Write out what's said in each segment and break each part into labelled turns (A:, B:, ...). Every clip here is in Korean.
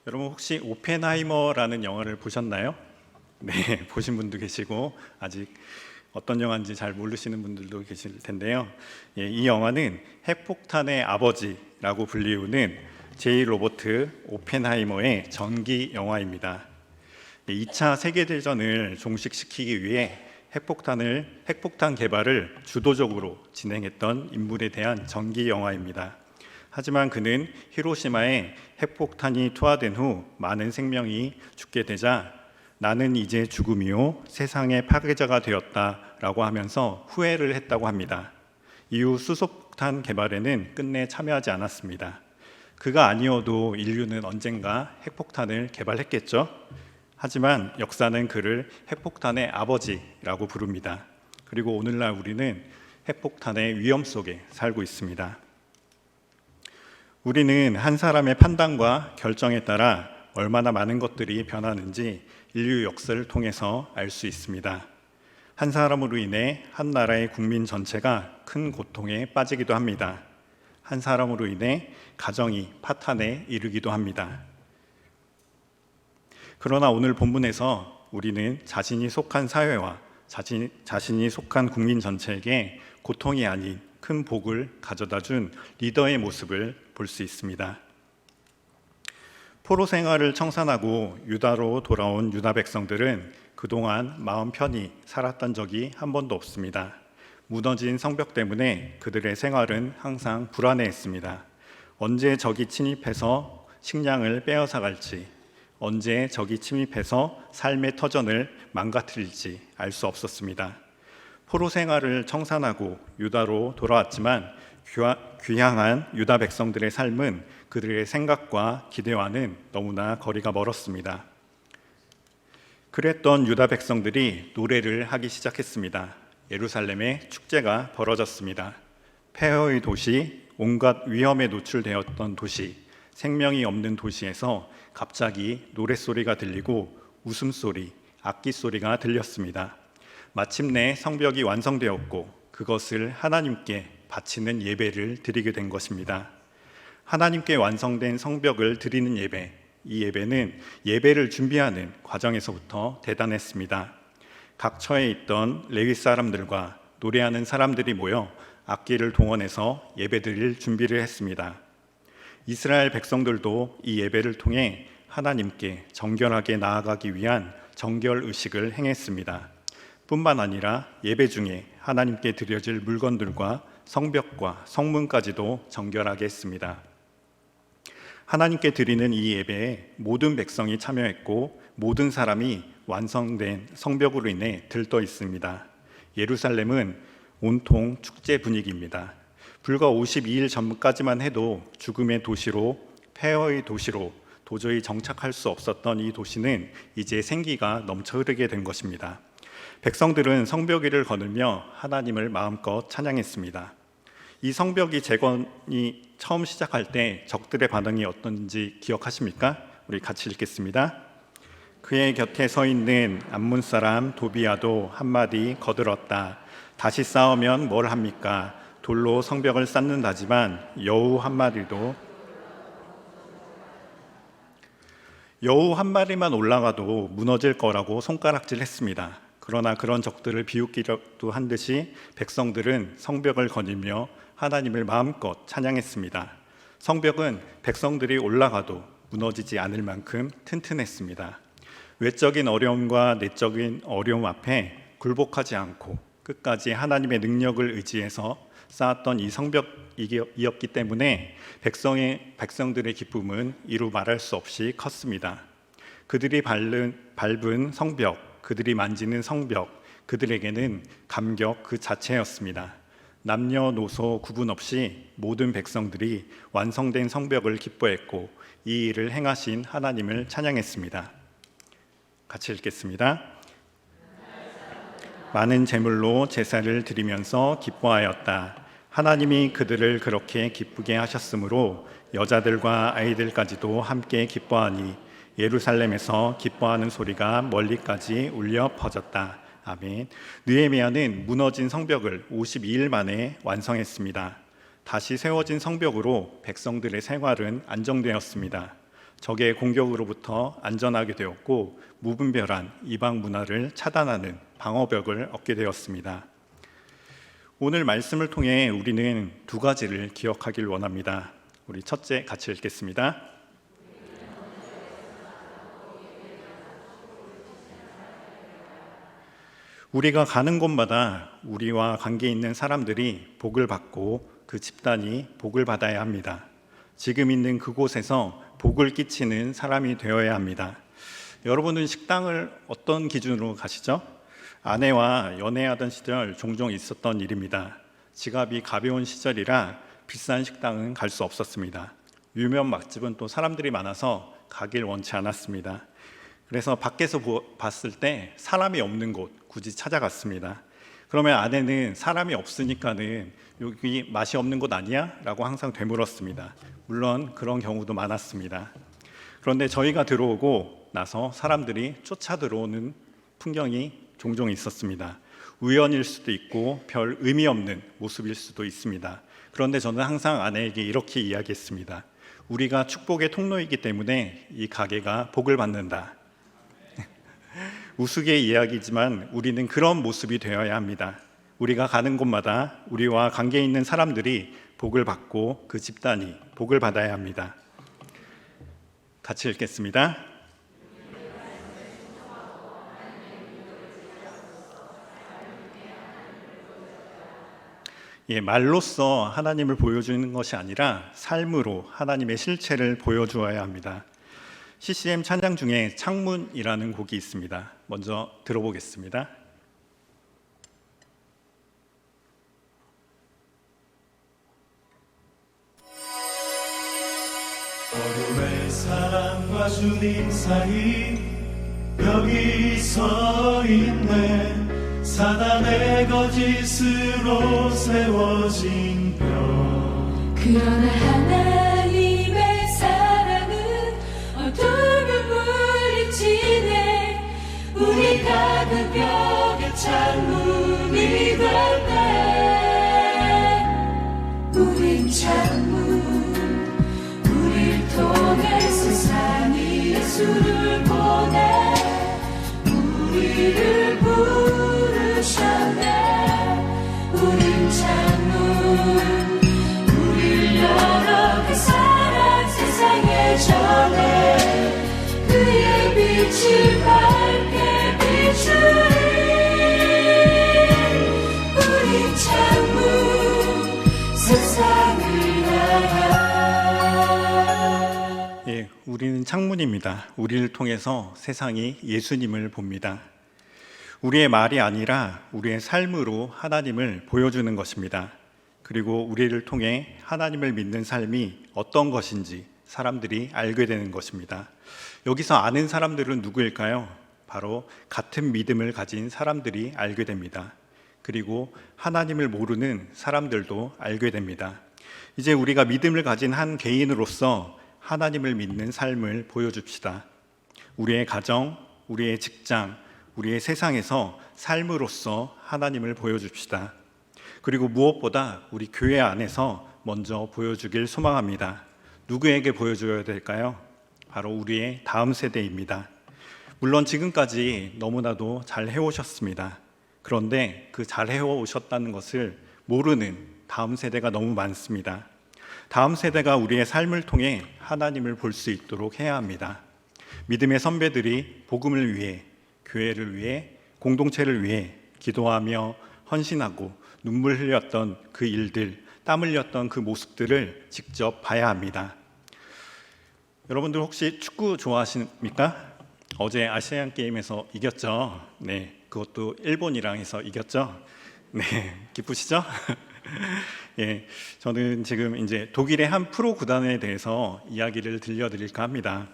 A: 여러분 혹시 오펜하이머라는 영화를 보셨나요? 네, 보신 분도 계시고 아직 어떤 영화인지 잘 모르시는 분들도 계실 텐데요. 이 영화는 핵폭탄의 아버지라고 불리우는 제이 로버트 오펜하이머의 전기 영화입니다. 2차 세계대전을 종식시키기 위해 핵폭탄 개발을 주도적으로 진행했던 인물에 대한 전기 영화입니다. 하지만 그는 히로시마에 핵폭탄이 투하된 후 많은 생명이 죽게 되자 나는 이제 죽음이요 세상의 파괴자가 되었다라고 하면서 후회를 했다고 합니다. 이후 수소폭탄 개발에는 끝내 참여하지 않았습니다. 그가 아니어도 인류는 언젠가 핵폭탄을 개발했겠죠. 하지만 역사는 그를 핵폭탄의 아버지라고 부릅니다. 그리고 오늘날 우리는 핵폭탄의 위험 속에 살고 있습니다. 우리는 한 사람의 판단과 결정에 따라 얼마나 많은 것들이 변하는지 인류 역사를 통해서 알 수 있습니다. 한 사람으로 인해 한 나라의 국민 전체가 큰 고통에 빠지기도 합니다. 한 사람으로 인해 가정이 파탄에 이르기도 합니다. 그러나 오늘 본문에서 우리는 자신이 속한 사회와 자신이 속한 국민 전체에게 고통이 아닌 큰 복을 가져다 준 리더의 모습을 볼 수 있습니다. 포로 생활을 청산하고 유다로 돌아온 유다 백성들은 그동안 마음 편히 살았던 적이 한 번도 없습니다. 무너진 성벽 때문에 그들의 생활은 항상 불안해했습니다. 언제 적이 침입해서 식량을 빼앗아 갈지, 언제 적이 침입해서 삶의 터전을 망가뜨릴지 알 수 없었습니다. 포로 생활을 청산하고 유다로 돌아왔지만 귀향한 유다 백성들의 삶은 그들의 생각과 기대와는 너무나 거리가 멀었습니다. 그랬던 유다 백성들이 노래를 하기 시작했습니다. 예루살렘에 축제가 벌어졌습니다. 폐허의 도시, 온갖 위험에 노출되었던 도시, 생명이 없는 도시에서 갑자기 노랫소리가 들리고 웃음소리, 악기소리가 들렸습니다. 마침내 성벽이 완성되었고 그것을 하나님께 바치는 예배를 드리게 된 것입니다. 하나님께 완성된 성벽을 드리는 예배, 이 예배는 예배를 준비하는 과정에서부터 대단했습니다. 각 처에 있던 레위 사람들과 노래하는 사람들이 모여 악기를 동원해서 예배드릴 준비를 했습니다. 이스라엘 백성들도 이 예배를 통해 하나님께 정결하게 나아가기 위한 정결 의식을 행했습니다. 뿐만 아니라 예배 중에 하나님께 드려질 물건들과 성벽과 성문까지도 정결하게 했습니다. 하나님께 드리는 이 예배에 모든 백성이 참여했고 모든 사람이 완성된 성벽으로 인해 들떠 있습니다. 예루살렘은 온통 축제 분위기입니다. 불과 52일 전까지만 해도 죽음의 도시로, 폐허의 도시로 도저히 정착할 수 없었던 이 도시는 이제 생기가 넘쳐 흐르게 된 것입니다. 백성들은 성벽 위를 거닐며 하나님을 마음껏 찬양했습니다. 이 성벽이 재건이 처음 시작할 때 적들의 반응이 어떤지 기억하십니까? 우리 같이 읽겠습니다. 그의 곁에 서 있는 암몬 사람 도비야도 한마디 거들었다. 다시 싸우면 뭘 합니까? 돌로 성벽을 쌓는다지만 여우 한 마리만 올라가도 무너질 거라고 손가락질했습니다. 그러나 그런 적들을 비웃기려도 한 듯이 백성들은 성벽을 거닐며 하나님을 마음껏 찬양했습니다. 성벽은 백성들이 올라가도 무너지지 않을 만큼 튼튼했습니다. 외적인 어려움과 내적인 어려움 앞에 굴복하지 않고 끝까지 하나님의 능력을 의지해서 쌓았던 이 성벽이었기 때문에 백성들의 기쁨은 이루 말할 수 없이 컸습니다. 그들이 밟은 성벽, 그들이 만지는 성벽, 그들에게는 감격 그 자체였습니다. 남녀노소 구분 없이 모든 백성들이 완성된 성벽을 기뻐했고 이 일을 행하신 하나님을 찬양했습니다. 같이 읽겠습니다. 많은 제물로 제사를 드리면서 기뻐하였다. 하나님이 그들을 그렇게 기쁘게 하셨으므로 여자들과 아이들까지도 함께 기뻐하니 예루살렘에서 기뻐하는 소리가 멀리까지 울려 퍼졌다. 아멘. 느헤미야는 무너진 성벽을 52일 만에 완성했습니다. 다시 세워진 성벽으로 백성들의 생활은 안정되었습니다. 적의 공격으로부터 안전하게 되었고 무분별한 이방 문화를 차단하는 방어벽을 얻게 되었습니다. 오늘 말씀을 통해 우리는 두 가지를 기억하길 원합니다. 우리 첫째 같이 읽겠습니다. 우리가 가는 곳마다 우리와 관계 있는 사람들이 복을 받고 그 집단이 복을 받아야 합니다. 지금 있는 그곳에서 복을 끼치는 사람이 되어야 합니다. 여러분은 식당을 어떤 기준으로 가시죠? 아내와 연애하던 시절 종종 있었던 일입니다. 지갑이 가벼운 시절이라 비싼 식당은 갈 수 없었습니다. 유명 맛집은 또 사람들이 많아서 가길 원치 않았습니다. 그래서 밖에서 봤을 때 사람이 없는 곳 굳이 찾아갔습니다. 그러면 아내는 사람이 없으니까는 여기 맛이 없는 곳 아니야? 라고 항상 되물었습니다. 물론 그런 경우도 많았습니다. 그런데 저희가 들어오고 나서 사람들이 쫓아 들어오는 풍경이 종종 있었습니다. 우연일 수도 있고 별 의미 없는 모습일 수도 있습니다. 그런데 저는 항상 아내에게 이렇게 이야기했습니다. 우리가 축복의 통로이기 때문에 이 가게가 복을 받는다. 우스개 이야기지만 우리는 그런 모습이 되어야 합니다. 우리가 가는 곳마다 우리와 관계 있는 사람들이 복을 받고 그 집단이 복을 받아야 합니다. 같이 읽겠습니다. 말로써 하나님을 보여주는 것이 아니라 삶으로 하나님의 실체를 보여주어야 합니다. CCM 찬양 중에 창문이라는 곡이 있습니다. 먼저 들어보겠습니다.
B: 어둠의 사랑과 주님 사이 여기 서 있네. 사단의 거짓으로 세워진 벽.
C: 그러나 하나님의 사랑은 어둠을 물리치네. 우리가 그 벽에 창문이 될 때 우린 창문, 우릴 통해 세상이 예수를 보내. 우리를 부르셨네. 우린 창문, 우릴 열어 그 사랑 세상에 전해. 그의 빛을 밝게 비추리. 우린 창문, 세상을 향한.
A: 우리는 창문입니다. 우리를 통해서 세상이 예수님을 봅니다. 우리의 말이 아니라 우리의 삶으로 하나님을 보여주는 것입니다. 그리고 우리를 통해 하나님을 믿는 삶이 어떤 것인지 사람들이 알게 되는 것입니다. 여기서 아는 사람들은 누구일까요? 바로 같은 믿음을 가진 사람들이 알게 됩니다. 그리고 하나님을 모르는 사람들도 알게 됩니다. 이제 우리가 믿음을 가진 한 개인으로서 하나님을 믿는 삶을 보여줍시다. 우리의 가정, 우리의 직장, 우리의 세상에서 삶으로서 하나님을 보여줍시다. 그리고 무엇보다 우리 교회 안에서 먼저 보여주길 소망합니다. 누구에게 보여줘야 될까요? 바로 우리의 다음 세대입니다. 물론 지금까지 너무나도 잘 해오셨습니다. 그런데 그 잘 해오셨다는 것을 모르는 다음 세대가 너무 많습니다. 다음 세대가 우리의 삶을 통해 하나님을 볼 수 있도록 해야 합니다. 믿음의 선배들이 복음을 위해, 교회를 위해, 공동체를 위해 기도하며 헌신하고 눈물 흘렸던 그 일들, 땀 흘렸던 그 모습들을 직접 봐야 합니다. 여러분들 혹시 축구 좋아하십니까? 어제 아시안 게임에서 이겼죠? 네, 그것도 일본이랑 해서 이겼죠? 네, 기쁘시죠? 예, 저는 지금 이제 독일의 한 프로 구단에 대해서 이야기를 들려드릴까 합니다.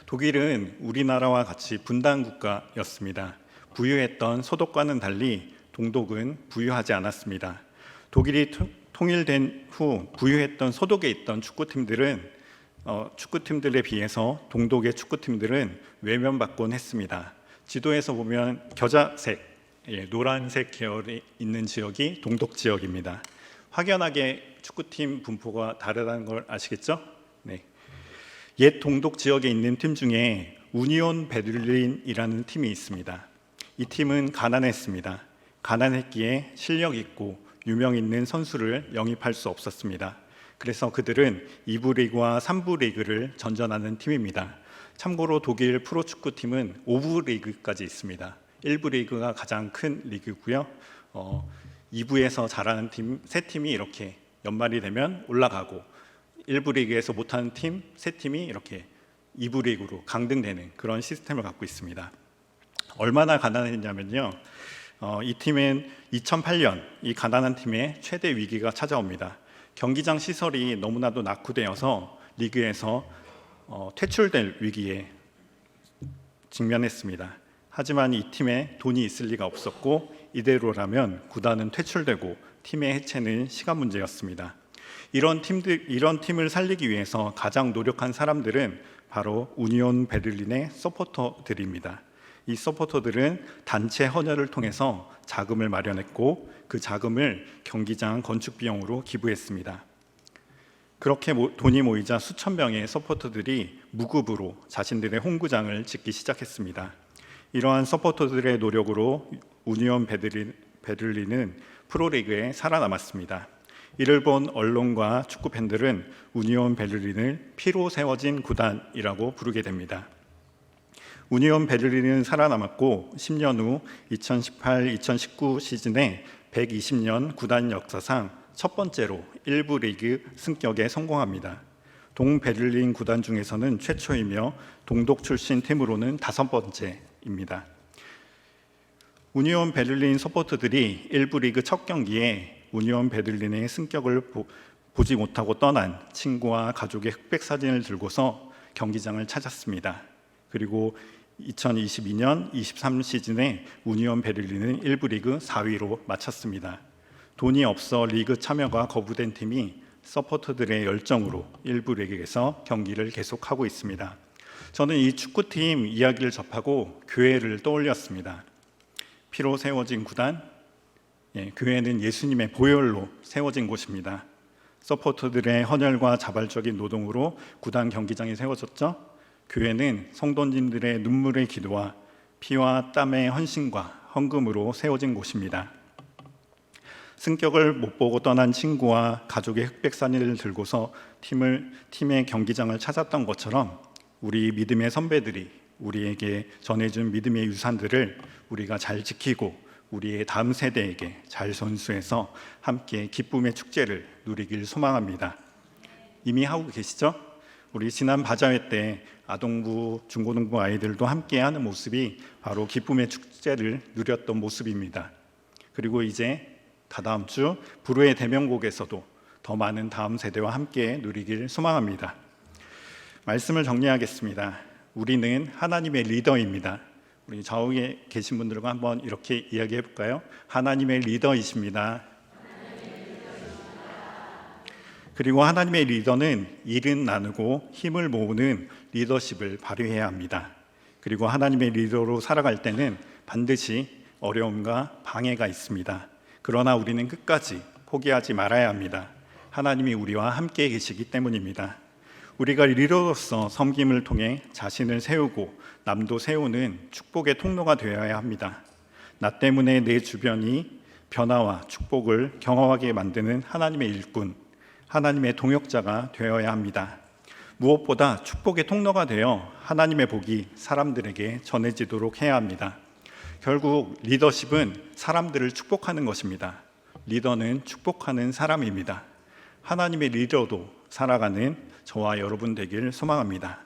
A: 독일은 우리나라와 같이 분단 국가였습니다. 부유했던 서독과는 달리 동독은 부유하지 않았습니다. 독일이 통일된 후 부유했던 서독에 있던 축구팀들에 비해서 동독의 축구팀들은 외면받곤 했습니다. 지도에서 보면 겨자색, 노란색 계열이 있는 지역이 동독 지역입니다. 확연하게 축구팀 분포가 다르다는 걸 아시겠죠? 네. 옛 동독 지역에 있는 팀 중에 우니온 베를린이라는 팀이 있습니다. 이 팀은 가난했습니다. 가난했기에 실력 있고 유명 있는 선수를 영입할 수 없었습니다. 그래서 그들은 2부 리그와 3부 리그를 전전하는 팀입니다. 참고로 독일 프로축구팀은 5부 리그까지 있습니다. 1부 리그가 가장 큰 리그고요. 2부에서 잘하는 팀 3팀이 이렇게 연말이 되면 올라가고 1부 리그에서 못하는 팀 3팀이 이렇게 2부 리그로 강등되는 그런 시스템을 갖고 있습니다. 얼마나 가난했냐면요. 이 팀은 2008년 이 가난한 팀의 최대 위기가 찾아옵니다. 경기장 시설이 너무나도 낙후되어서 리그에서 퇴출될 위기에 직면했습니다. 하지만 이 팀에 돈이 있을 리가 없었고 이대로라면 구단은 퇴출되고 팀의 해체는 시간 문제였습니다. 이런 팀을 살리기 위해서 가장 노력한 사람들은 바로 우니온 베를린의 서포터들입니다. 이 서포터들은 단체 헌혈을 통해서 자금을 마련했고 그 자금을 경기장 건축 비용으로 기부했습니다. 그렇게 돈이 모이자 수천 명의 서포터들이 무급으로 자신들의 홈구장을 짓기 시작했습니다. 이러한 서포터들의 노력으로 우니온 베를린은 프로리그에 살아남았습니다. 이를 본 언론과 축구 팬들은 우니온 베를린을 피로 세워진 구단이라고 부르게 됩니다. 우니온 베를린은 살아남았고 10년 후 2018-2019 시즌에 120년 구단 역사상 첫 번째로 1부 리그 승격에 성공합니다. 동베를린 구단 중에서는 최초이며 동독 출신 팀으로는 5번째입니다. 우니온 베를린 서포터들이 1부 리그 첫 경기에 우니온 베를린의 승격을 보지 못하고 떠난 친구와 가족의 흑백 사진을 들고서 경기장을 찾았습니다. 그리고 2022년 23 시즌에 우니온 베를린은 1부 리그 4위로 마쳤습니다. 돈이 없어 리그 참여가 거부된 팀이 서포터들의 열정으로 1부 리그에서 경기를 계속하고 있습니다. 저는 이 축구팀 이야기를 접하고 교회를 떠올렸습니다. 피로 세워진 구단, 교회는 예수님의 보혈로 세워진 곳입니다. 서포터들의 헌혈과 자발적인 노동으로 구단 경기장이 세워졌죠. 교회는 성도님들의 눈물의 기도와 피와 땀의 헌신과 헌금으로 세워진 곳입니다. 승격을 못 보고 떠난 친구와 가족의 흑백 사진을 들고서 팀의 경기장을 찾았던 것처럼 우리 믿음의 선배들이 우리에게 전해준 믿음의 유산들을 우리가 잘 지키고 우리의 다음 세대에게 잘 전수해서 함께 기쁨의 축제를 누리길 소망합니다. 이미 하고 계시죠? 우리 지난 바자회 때 아동부, 중고등부 아이들도 함께 하는 모습이 바로 기쁨의 축제를 누렸던 모습입니다. 그리고 이제 다다음 주 불후의 대명곡에서도 더 많은 다음 세대와 함께 누리길 소망합니다. 말씀을 정리하겠습니다. 우리는 하나님의 리더입니다. 우리 좌우에 계신 분들과 한번 이렇게 이야기해 볼까요? 하나님의 리더이십니다. 그리고 하나님의 리더는 일은 나누고 힘을 모으는 리더십을 발휘해야 합니다. 그리고 하나님의 리더로 살아갈 때는 반드시 어려움과 방해가 있습니다. 그러나 우리는 끝까지 포기하지 말아야 합니다. 하나님이 우리와 함께 계시기 때문입니다. 우리가 리더로서 섬김을 통해 자신을 세우고 남도 세우는 축복의 통로가 되어야 합니다. 나 때문에 내 주변이 변화와 축복을 경험하게 만드는 하나님의 일꾼, 하나님의 동역자가 되어야 합니다. 무엇보다 축복의 통로가 되어 하나님의 복이 사람들에게 전해지도록 해야 합니다. 결국 리더십은 사람들을 축복하는 것입니다. 리더는 축복하는 사람입니다. 하나님의 리더도 살아가는 저와 여러분 되길 소망합니다.